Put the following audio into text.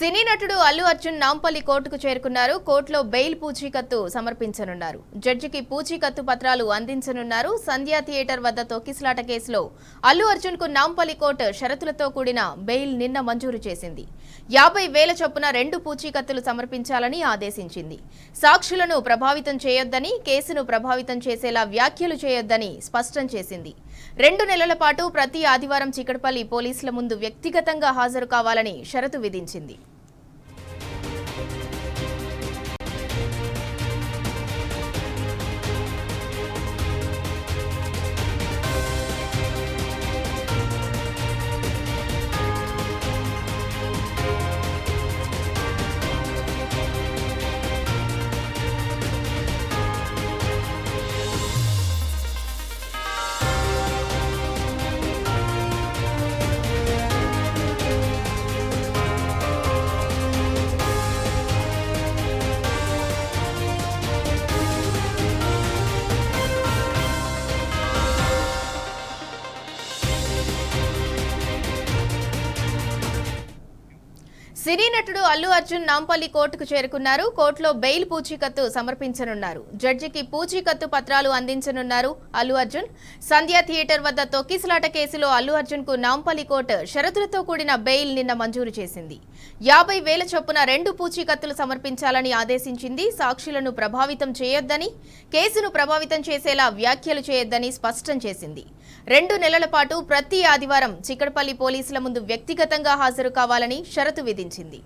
సినీ నటుడు అల్లు అర్జున్ నాంపల్లి కోర్టుకు చేరుకున్నారు. కోర్టులో బెయిల్ పూచీకత్తు సమర్పించనున్నారు. జడ్జికి పూచీకత్తు పత్రాలు అందించనున్నారు. సంధ్యా థియేటర్ వద్ద తొక్కిసలాట కేసులో అల్లు అర్జున్ కు నాంపల్లి కోర్టు షరతులతో కూడిన బెయిల్ నిన్న మంజూరు చేసింది. 50,000 చొప్పున 2 పూచీకత్తులు సమర్పించాలని ఆదేశించింది. సాక్షులను ప్రభావితం చేయొద్దని, కేసును ప్రభావితం చేసేలా వ్యాఖ్యలు చేయొద్దని స్పష్టం చేసింది. 2 నెలల పాటు ప్రతి ఆదివారం చికటపల్లి పోలీసుల ముందు వ్యక్తిగతంగా హాజరు కావాలని షరతు విధించింది. సినీ నటుడు అల్లు అర్జున్ నాంపల్లి కోర్టుకు చేరుకున్నారు. కోర్టులో బెయిల్ పూచీకత్తు సమర్పించనున్నారు. జడ్జికి పూచీకత్తు పత్రాలు అందించనున్నారు. అల్లు అర్జున్ సంధ్యా థియేటర్ వద్ద తొక్కిసలాట కేసులో అల్లు అర్జున్ కు నాంపల్లి కోర్టు షరతులతో కూడిన బెయిల్ నిన్న మంజూరు చేసింది. 50,000 చొప్పున 2 పూచీకత్తులు సమర్పించాలని ఆదేశించింది. సాక్షులను ప్రభావితం చేయొద్దని, కేసును ప్రభావితం చేసేలా వ్యాఖ్యలు చేయొద్దని స్పష్టం చేసింది. 2 నెలల పాటు ప్రతి ఆదివారం చికటపల్లి పోలీసుల ముందు వ్యక్తిగతంగా హాజరు కావాలని షరతు విధించింది.